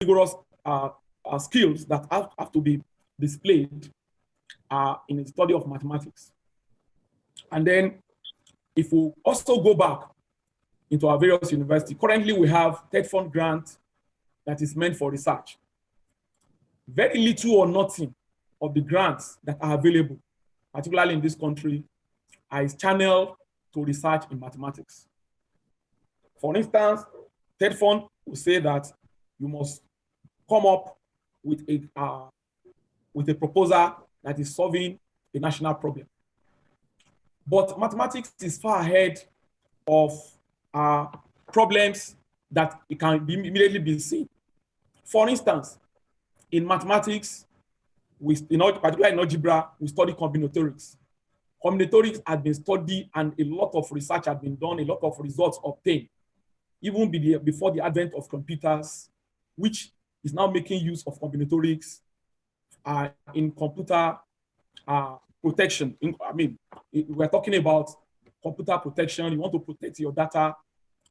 rigorous skills that have to be displayed in the study of mathematics. And then if we also go back into our various universities, currently we have TED Fund grant that is meant for research. Very little or nothing of the grants that are available, particularly in this country, are channeled to research in mathematics. For instance, TED Fund will say that you must come up with a proposal that is solving a national problem. But mathematics is far ahead of problems that it can immediately be seen. For instance, in mathematics, particularly in algebra, we study combinatorics. Combinatorics has been studied and a lot of research has been done, a lot of results obtained, even before the advent of computers, which is now making use of combinatorics in computer protection. We're talking about computer protection. You want to protect your data.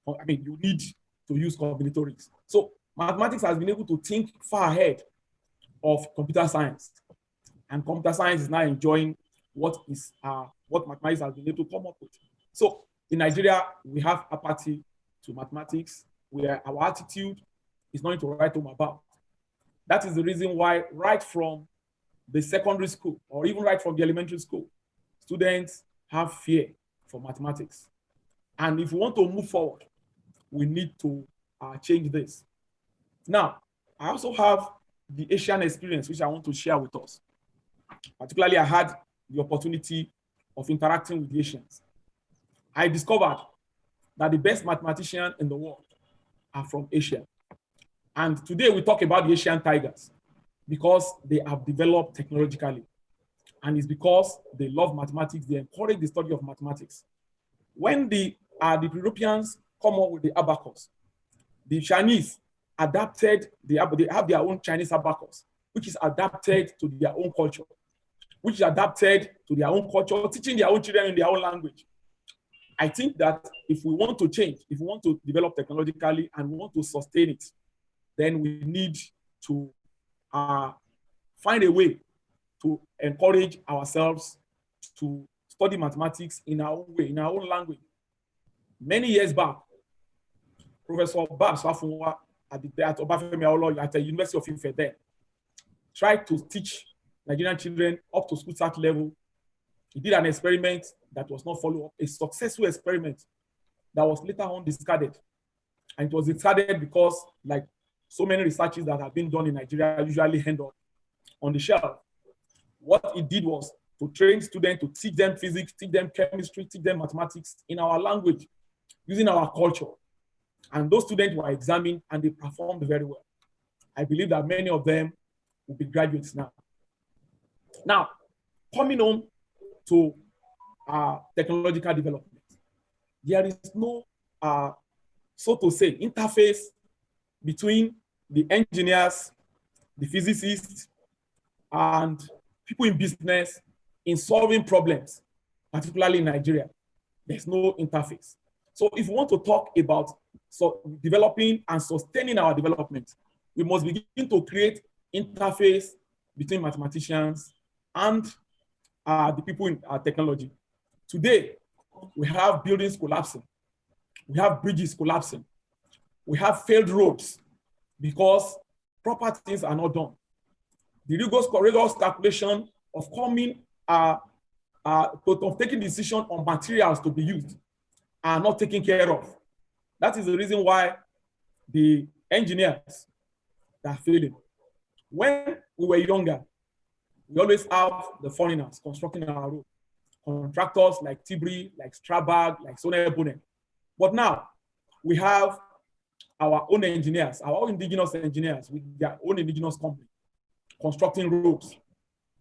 You need to use combinatorics. So mathematics has been able to think far ahead of computer science. And computer science is now enjoying what mathematics has been able to come up with. So in Nigeria, we have apathy to mathematics, where our attitude is not to write home about. That is the reason why right from the secondary school, or even right from the elementary school, students have fear for mathematics. And if we want to move forward, we need to change this. Now, I also have the Asian experience, which I want to share with us. Particularly, I had the opportunity of interacting with the Asians. I discovered that the best mathematicians in the world are from Asia. And today we talk about the Asian tigers because they have developed technologically. And it's because they love mathematics, they encourage the study of mathematics. When the Europeans come up with the abacus, the Chinese adapted, they have their own Chinese abacus, which is adapted to their own culture, teaching their own children in their own language. I think that if we want to change, if we want to develop technologically and we want to sustain it, then we need to find a way to encourage ourselves to study mathematics in our own way, in our own language. Many years back, Professor Babs Wafunwa at Obafemi Awolowo at the University of Ife there tried to teach Nigerian children up to school start level. He did an experiment that was not followed up, a successful experiment that was later on discarded. And it was discarded because, like so many researches that have been done in Nigeria, usually end up on the shelf. What it did was to train students, to teach them physics, teach them chemistry, teach them mathematics in our language, using our culture. And those students were examined and they performed very well. I believe that many of them will be graduates now. Now, coming on to technological development, there is no, so to say, interface between the engineers, the physicists, and people in business in solving problems, particularly in Nigeria. There's no interface. So if we want to talk about developing and sustaining our development, we must begin to create interface between mathematicians and the people in technology. Today, we have buildings collapsing. We have bridges collapsing. We have failed roads because proper things are not done. The rigorous calculation of taking decision on materials to be used are not taken care of. That is the reason why the engineers are failing. When we were younger, we always have the foreigners constructing our road. Contractors like Tibri, like Strabag, like Sonel Bonet. But now we have our own engineers, our own indigenous engineers with their own indigenous company constructing roads.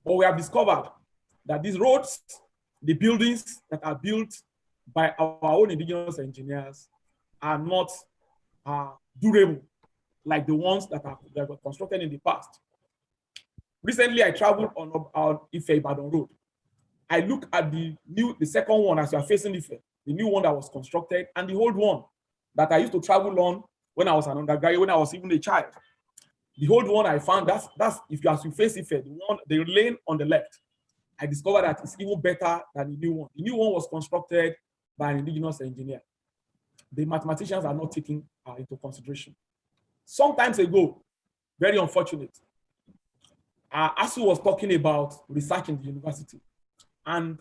But we have discovered that these roads, the buildings that are built by our own indigenous engineers are not durable like the ones that were constructed in the past. Recently, I traveled on Ife-Ibadan Road. I look at the second one as you are facing Ife, the new one that was constructed, and the old one that I used to travel on when I was an undergraduate, when I was even a child. The old one I found, that's if you as you face it, the lane on the left, I discovered that it's even better than the new one. The new one was constructed by an indigenous engineer. The mathematicians are not taking into consideration. Sometimes ago, very unfortunate, Asu was talking about research in the university, and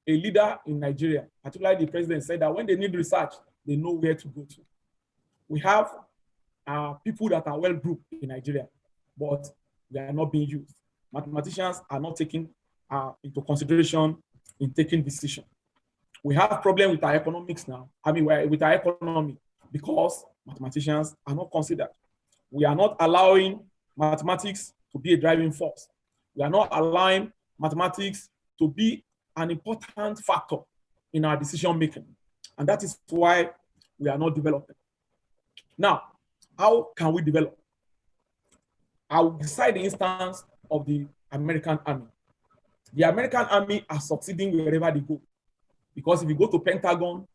a leader in Nigeria, particularly the president, said that when they need research, they know where to go to. We have people that are well grouped in Nigeria, but they are not being used. Mathematicians are not taken into consideration in taking decisions. We have problem with our economics now. I mean, with our economy, because mathematicians are not considered. We are not allowing mathematics to be a driving force. We are not allowing mathematics to be an important factor in our decision making. And that is why we are not developing. Now, how can we develop? I will decide the instance of the American Army. The American Army are succeeding wherever they go. Because if you go to Pentagon,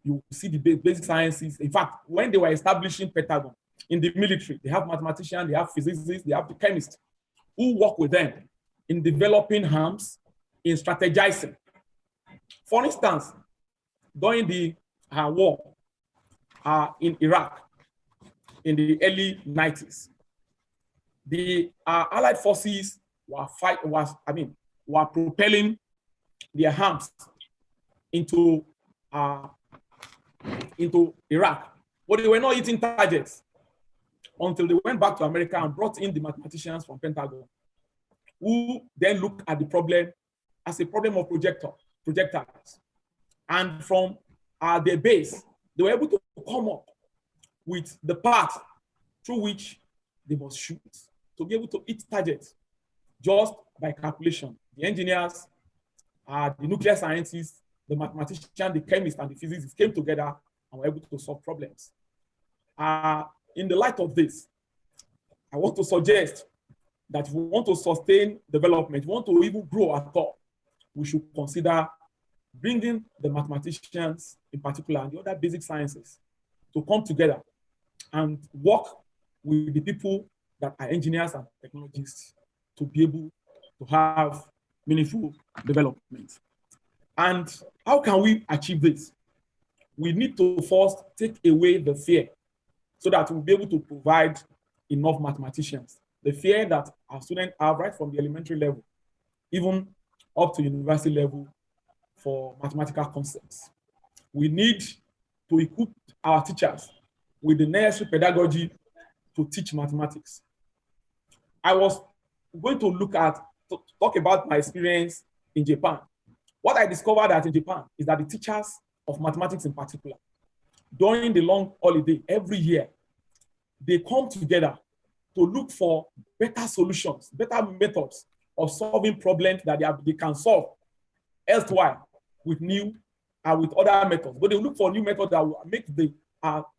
you see the basic sciences. In fact, when they were establishing Pentagon in the military, they have mathematicians, they have physicists, they have the chemists who work with them in developing arms, in strategizing. For instance, during the war in Iraq in the early 90s, the Allied forces were propelling their arms into Iraq, but they were not hitting targets until they went back to America and brought in the mathematicians from Pentagon, who then looked at the problem as a problem of projectiles. And from their base, they were able to come up with the path through which they must shoot to be able to hit targets just by calculation. The engineers, the nuclear scientists, the mathematician, the chemist, and the physicists came together and were able to solve problems. In the light of this, I want to suggest that if we want to sustain development, we want to even grow at all, we should consider bringing the mathematicians in particular and the other basic sciences to come together and work with the people that are engineers and technologists to be able to have meaningful development. And how can we achieve this? We need to first take away the fear so that we'll be able to provide enough mathematicians. The fear that our students have right from the elementary level, even up to university level for mathematical concepts. We need to equip our teachers with the necessary pedagogy to teach mathematics. I was going to talk about my experience in Japan. What I discovered in Japan is that the teachers of mathematics in particular, during the long holiday every year, they come together to look for better solutions, better methods of solving problems that they can solve elsewhere with other methods. But they look for new methods that will make the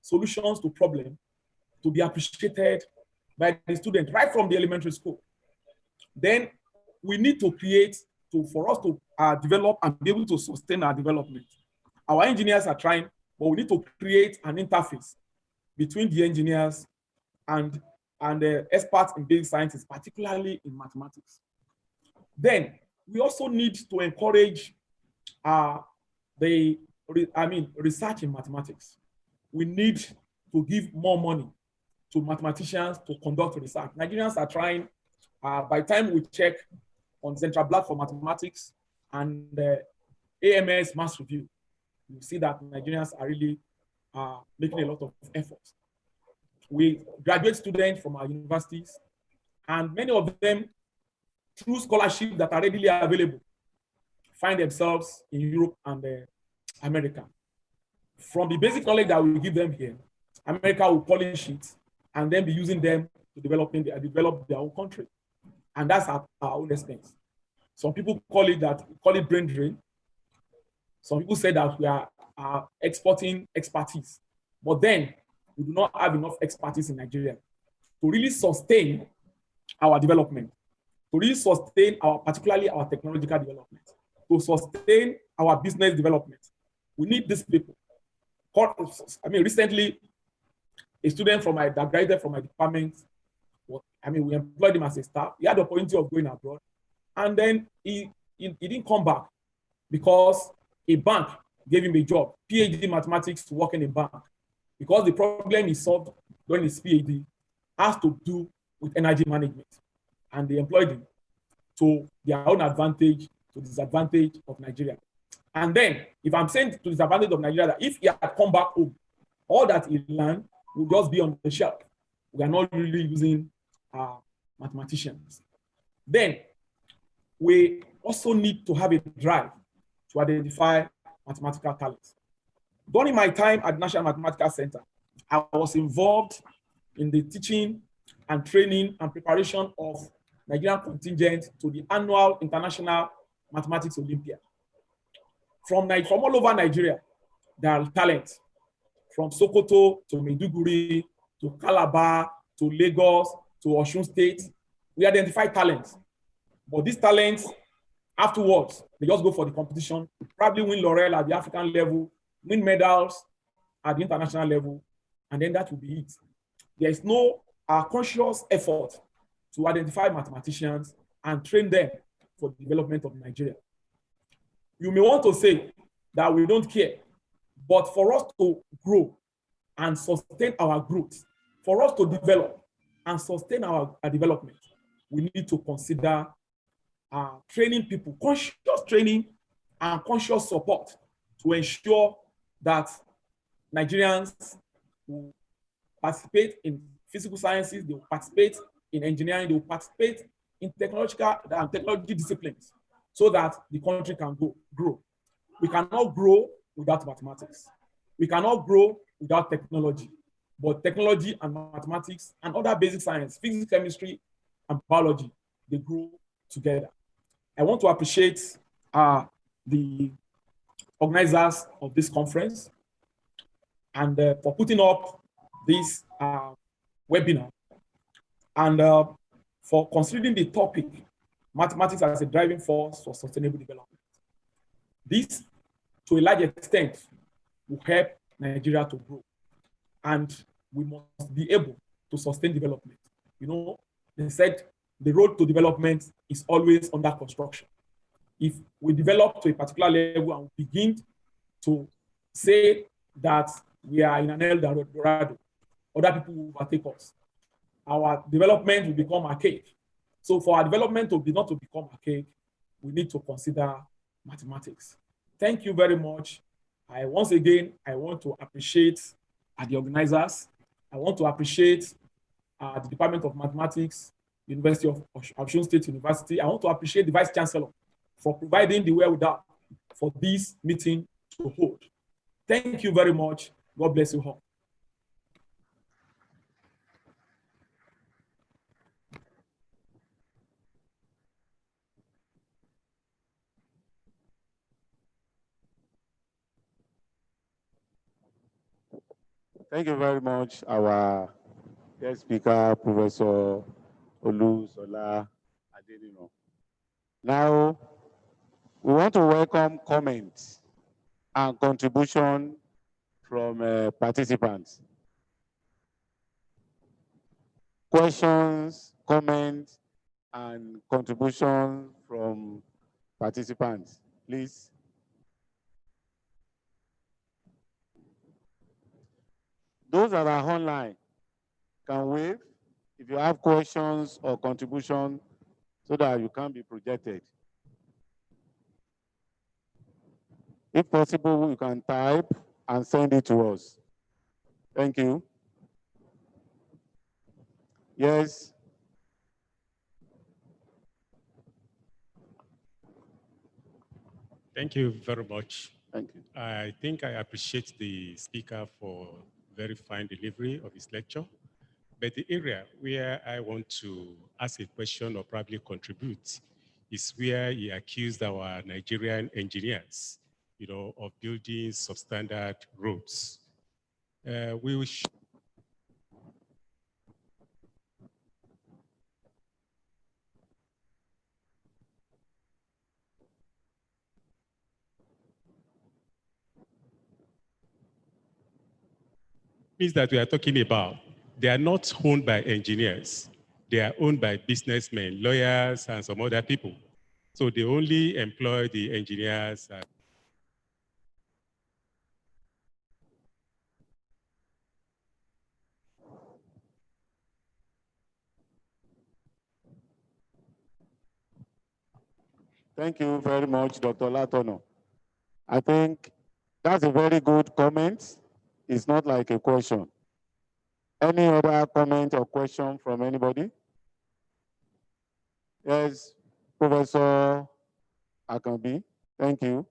solutions to problems to be appreciated by the student right from the elementary school. Then we need to for us to develop and be able to sustain our development. Our engineers are trying, but we need to create an interface between the engineers and the experts in basic sciences, particularly in mathematics. Then we also need to encourage research in mathematics. We need to give more money to mathematicians to conduct research. Nigerians are trying, by the time we check on Central Block for Mathematics and the AMS Mass Review, you see that Nigerians are really making a lot of efforts. We graduate students from our universities, and many of them, through scholarships that are readily available, find themselves in Europe and America. From the basic knowledge that we give them here, America will polish it and then be using them to develop their own country. And that's at our own expense. Some people call it brain drain. Some people say that we are exporting expertise. But then we do not have enough expertise in Nigeria to really sustain our development, to really sustain particularly our technological development, to sustain our business development. We need these people. Recently, a student that graduated from my department we employed him as a staff. He had the opportunity of going abroad. And then he didn't come back because a bank gave him a job, PhD mathematics, to work in a bank. Because the problem he solved during his PhD has to do with energy management. And they employed him to their own advantage, to the disadvantage of Nigeria. And then, if I'm saying to the disadvantage of Nigeria, that if he had come back home, all that he learned would just be on the shelf. We are not really using mathematicians. Then, we also need to have a drive to identify mathematical talents. During my time at National Mathematical Center, I was involved in the teaching and training and preparation of Nigerian contingent to the annual International Mathematics Olympiad. From all over Nigeria, there are talents. From Sokoto to Maiduguri to Calabar to Lagos to Osun State, we identify talents. But these talents, afterwards, they just go for the competition, probably win laurel at the African level, win medals at the international level, and then that will be it. There is no conscious effort to identify mathematicians and train them for the development of Nigeria. You may want to say that we don't care, but for us to grow and sustain our growth, for us to develop and sustain our development, we need to consider training people, conscious training and conscious support to ensure that Nigerians will participate in physical sciences, they will participate in engineering, they will participate in technology disciplines so that the country can grow. We cannot grow without mathematics. We cannot grow without technology. But technology and mathematics and other basic science, physics, chemistry, and biology, they grow together. I want to appreciate the organizers of this conference and for putting up this webinar and for considering the topic, mathematics as a driving force for sustainable development. This, to a large extent, will help Nigeria to grow. And we must be able to sustain development. You know, they said the road to development is always under construction. If we develop to a particular level and we begin to say that we are in an El Dorado, other people will overtake us. Our development will become archaic. So for our development not to become archaic, we need to consider mathematics. Thank you very much. Once again, I want to appreciate the organizers. I want to appreciate the Department of Mathematics, University of Osun State University. I want to appreciate the Vice Chancellor for providing the wherewithal for this meeting to hold. Thank you very much. God bless you all. Thank you very much, our guest speaker, Professor Olusola Adenino. Now, we want to welcome comments and contribution from participants. Questions, comments, and contribution from participants, please. Those that are online can wave if you have questions or contribution so that you can be projected. If possible, you can type and send it to us. Thank you. Yes. Thank you very much. Thank you. I think I appreciate the speaker for very fine delivery of his lecture. But the area where I want to ask a question or probably contribute is where he accused our Nigerian engineers, of building substandard roads. We will means that we are talking about, they are not owned by engineers. they are owned by businessmen, lawyers, and some other people. So they only employ the engineers. Thank you very much, Dr. Latono. I think that's a very good comment. It's not like a question. Any other comment or question from anybody? Yes, Professor Akambi, thank you.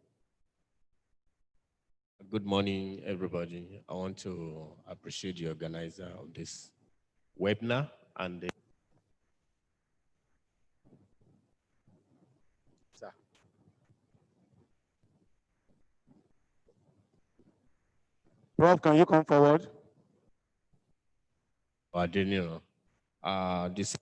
Good morning, everybody. I want to appreciate the organizer of this webinar and the Prof, can you come forward? this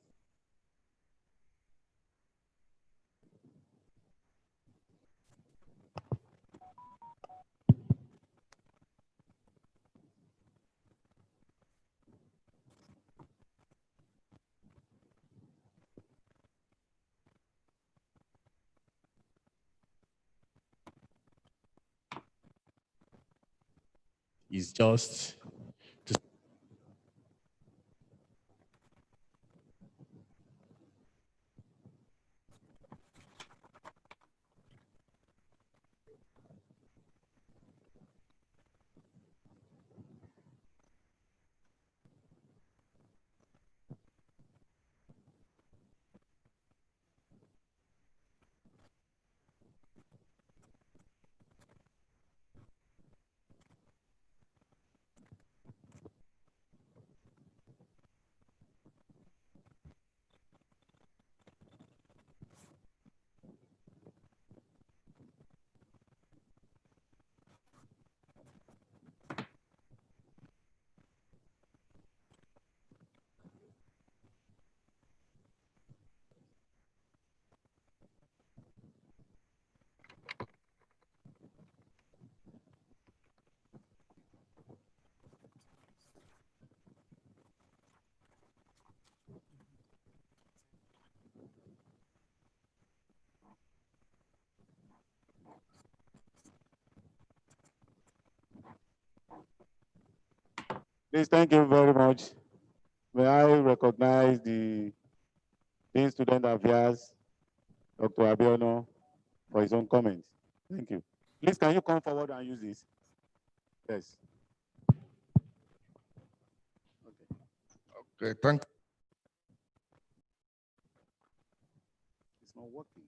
is just to Please, thank you very much. May I recognize the Dean Student Affairs, Dr. Abiono, for his own comments. Thank you. Please, can you come forward and use this? Yes. Okay, thank you. It's not working.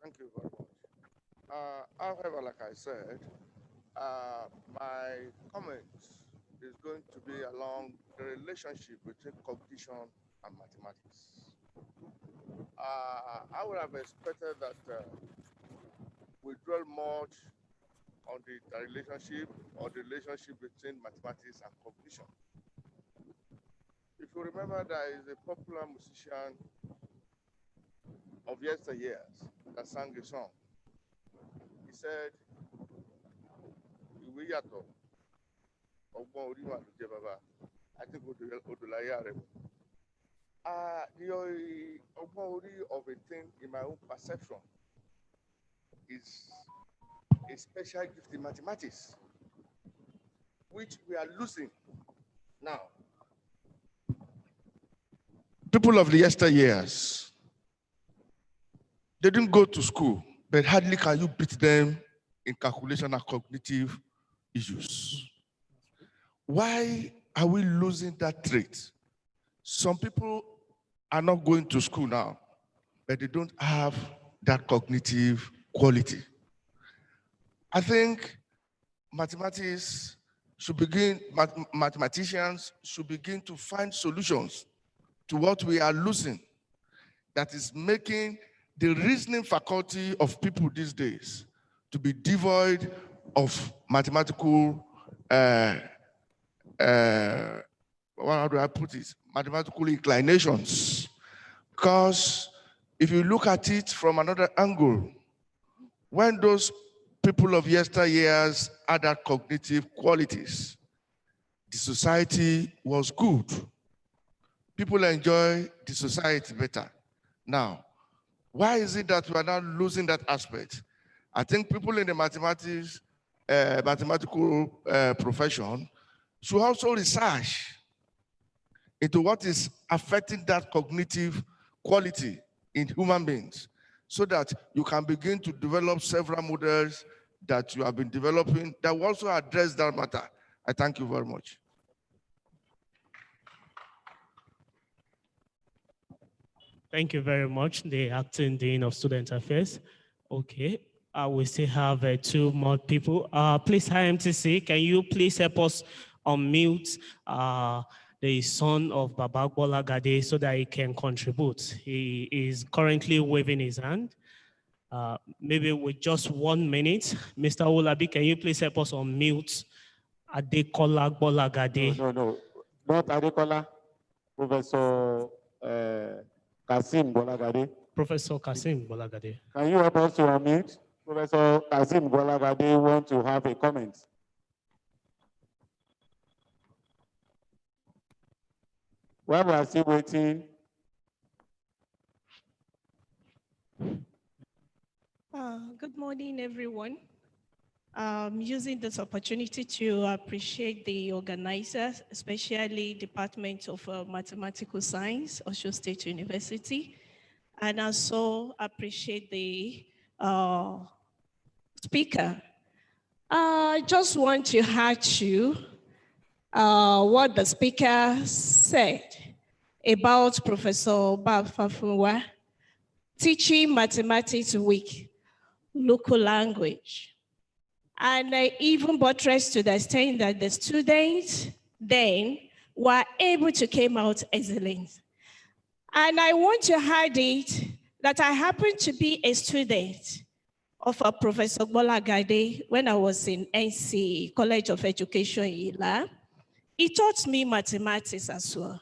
Thank you very much. However, like I said, my comment is going to be along the relationship between cognition and mathematics. I would have expected that we dwell much on the relationship between mathematics and cognition. If you remember, there is a popular musician of yesteryears that sang a song. He said, "Ìwé yàtọ̀, ọgbọ́n orí mà ló jẹ́ bàbá." I think Odolaya Remo. The ọgbọ́n orí of a thing, in my own perception, is a special gift in mathematics, which we are losing now. People of the yesteryears, they didn't go to school, but hardly can you beat them in calculation and cognitive issues. Why are we losing that trait? Some people are not going to school now, but they don't have that cognitive quality. I think mathematics should begin, mathematicians should begin to find solutions to what we are losing, that is making the reasoning faculty of people these days to be devoid of mathematical how do I put it? Mathematical inclinations. Because if you look at it from another angle, when those people of yesteryears had that cognitive qualities, the society was good. People enjoy the society better. Now, why is it that we are now losing that aspect? I think people in the mathematical profession should also research into what is affecting that cognitive quality in human beings so that you can begin to develop several models that you have been developing that will also address that matter. I thank you very much. Thank you very much, the Acting Dean of Student Affairs. Okay, we still have 2 more people. Please, IMTC, can you please help us unmute the son of Baba Gbolagade so that he can contribute? He is currently waving his hand. Maybe with just 1 minute. Mr. Olabi, can you please help us unmute Adekola Gbolagade? No. Not Adekola. Professor Kasim Gbolagade. Professor Kasim Gbolagade. Can you help us to unmute? Professor Kasim Gbolagade wants to have a comment. While we are still waiting. Good morning, everyone. Using this opportunity to appreciate the organizers, especially Department of Mathematical Science, Osho State University, and also appreciate the speaker. I just want to add to what the speaker said about Professor Bafafunwa teaching mathematics with local language. And I even buttressed to the extent that the students then were able to come out excellent. And I want to add it that I happened to be a student of a Professor Gbolagade when I was in NC, College of Education in Ila. He taught me mathematics as well.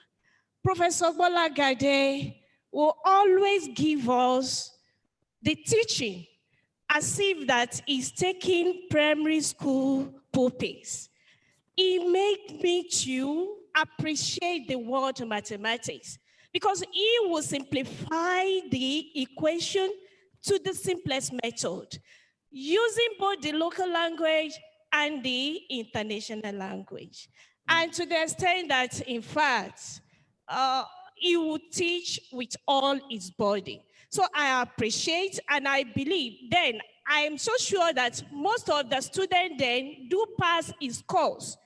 Professor Gbolagade will always give us the teaching as if that he's taking primary school pupils. It made me to appreciate the word mathematics because he will simplify the equation to the simplest method, using both the local language and the international language. And to the extent that, in fact, he will teach with all his body. So I appreciate and I believe then, I am so sure that most of the students then do pass his course,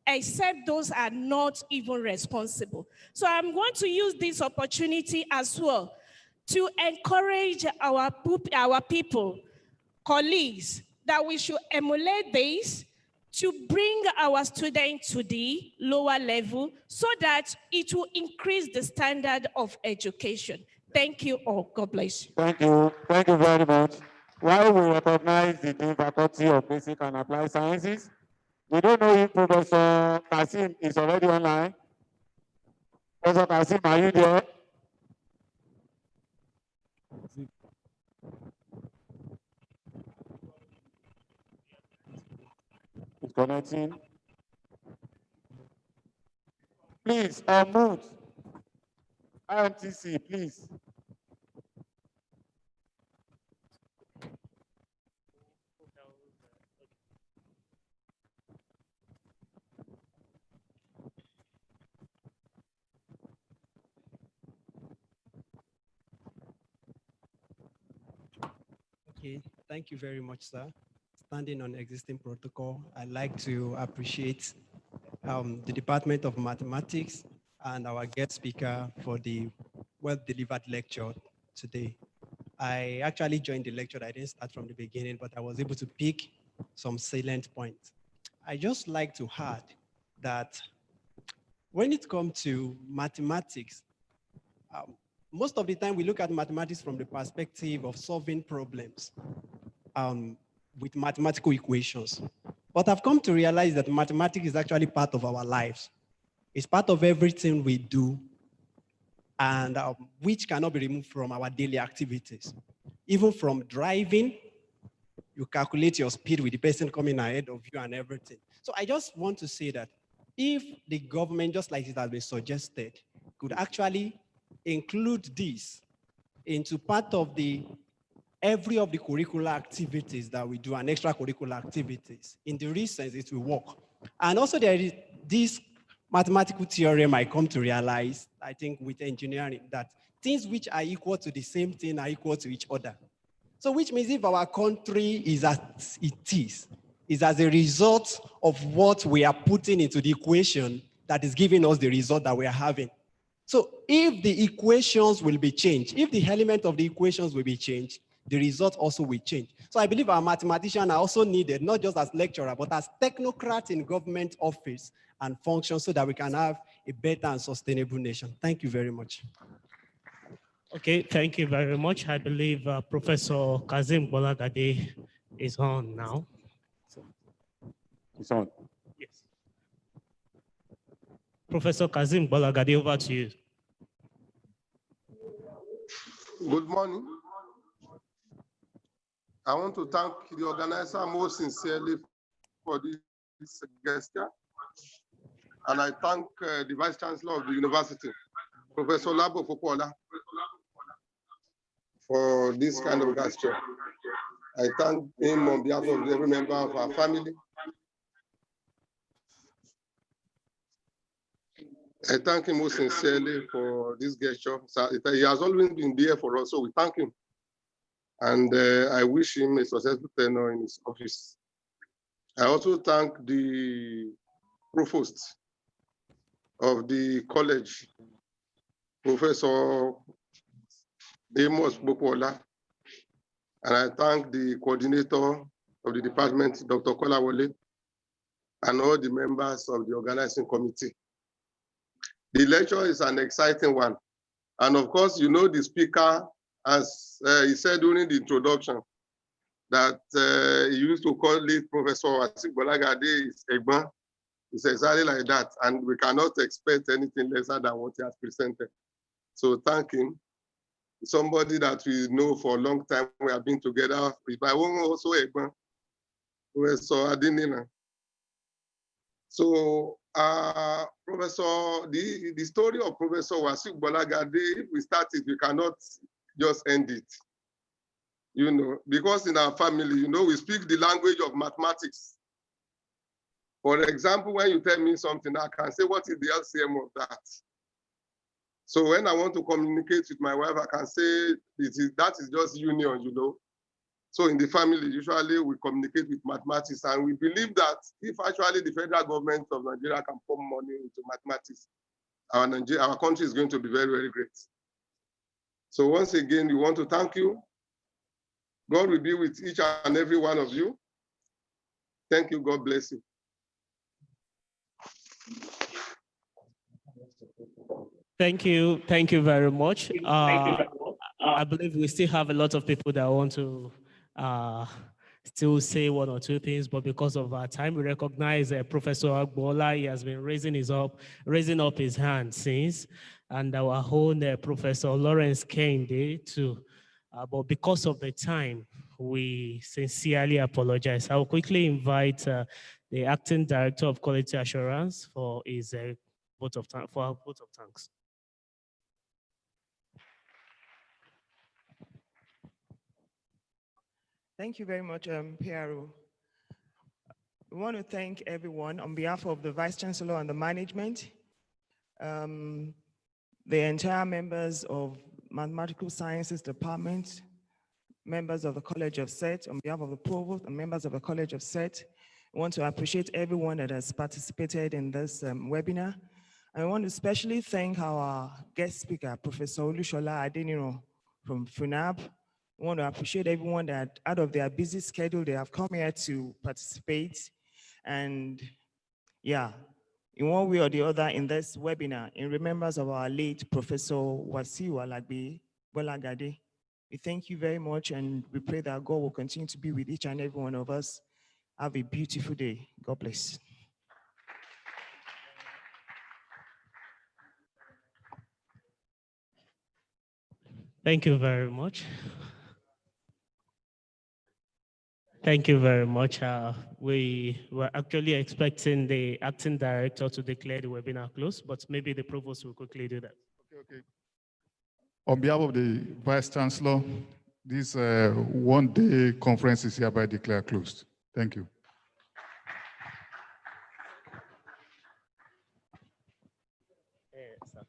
except those are not even responsible. So I'm going to use this opportunity as well to encourage our people, colleagues, that we should emulate this to bring our students to the lower level so that it will increase the standard of education. Thank you all. God bless you. Thank you. Thank you very much. While we recognize the Dean Faculty of Basic and Applied Sciences, we don't know if Professor Kasim is already online. Professor Kasim, are you there? It's connecting. Please, unmute. IMTC, please. Okay, thank you very much, sir. Standing on existing protocol, I'd like to appreciate the Department of Mathematics and our guest speaker for the well-delivered lecture today. I actually joined the lecture. I didn't start from the beginning, but I was able to pick some salient points. I just like to add that when it comes to mathematics, most of the time we look at mathematics from the perspective of solving problems with mathematical equations. But I've come to realize that mathematics is actually part of our lives. It's part of everything we do, and which cannot be removed from our daily activities. Even from driving, you calculate your speed with the person coming ahead of you and everything. So I just want to say that if the government, just like it has been suggested, could actually include this into part of every of the curricular activities that we do and extracurricular activities, in the real sense, it will work. And also there is this mathematical theorem I come to realize, I think with engineering, that things which are equal to the same thing are equal to each other. So which means if our country is as it is as a result of what we are putting into the equation that is giving us the result that we are having. So if the equations will be changed, if the element of the equations will be changed, the result also will change. So I believe our mathematicians are also needed, not just as lecturer, but as technocrats in government office and function so that we can have a better and sustainable nation. Thank you very much. Okay, thank you very much. I believe Professor Kazim Gbolagade is on now. It's on. Yes. Professor Kazim Gbolagade, over to you. Good morning. I want to thank the organizer most sincerely for this gesture. And I thank the Vice Chancellor of the University, Professor Labo Fopola, for this kind of gesture. I thank him on behalf of every member of our family. I thank him most sincerely for this gesture. He has always been there for us, so we thank him. And I wish him a successful tenure in his office. I also thank the provost of the college, Professor Amos Bopola, and I thank the coordinator of the department, Dr. Kolawole, and all the members of the organizing committee. The lecture is an exciting one. And of course, you know the speaker, as he said during the introduction, that he used to call it Professor Wasiu Gbolagade is Egban. It's exactly like that. And we cannot expect anything lesser than what he has presented. So thank him. Somebody that we know for a long time, we have been together with my own also Egban, Professor Adinina. So Professor, the story of Professor Wasiu Gbolagade, if we start it, we cannot just end it. You know, because in our family, you know, we speak the language of mathematics. For example, when you tell me something, I can say, what is the LCM of that? So when I want to communicate with my wife, I can say, that is just union, you know. So in the family, usually we communicate with mathematics, and we believe that if actually the federal government of Nigeria can put money into mathematics, our country is going to be very, very great. So once again, we want to thank you. God will be with each and every one of you. Thank you. God bless you. Thank you. Thank you very much. I believe we still have a lot of people that want to still say one or two things, but because of our time, we recognize Professor Agbola. He has been raising up his hand since, and our own Professor Lawrence Kende too. But because of the time, we sincerely apologize. I will quickly invite the Acting Director of Quality Assurance for his vote of thanks. Thank you very much, PRO. We want to thank everyone on behalf of the Vice Chancellor and the management, the entire members of Mathematical Sciences Department, members of the College of SET, on behalf of the Provost and members of the College of SET. We want to appreciate everyone that has participated in this webinar. And I want to especially thank our guest speaker, Professor Olushola Adeniro from FUNAB. I want to appreciate everyone that out of their busy schedule, they have come here to participate. And yeah, in one way or the other in this webinar, in remembrance of our late Professor Wasiu Alagbe Gbolagade. We thank you very much, and we pray that God will continue to be with each and every one of us. Have a beautiful day. God bless. Thank you very much. Thank you very much. We were actually expecting the acting director to declare the webinar closed, but maybe the provost will quickly do that. Okay. On behalf of the Vice Chancellor, this one-day conference is hereby declared closed. Thank you. Yes, sir.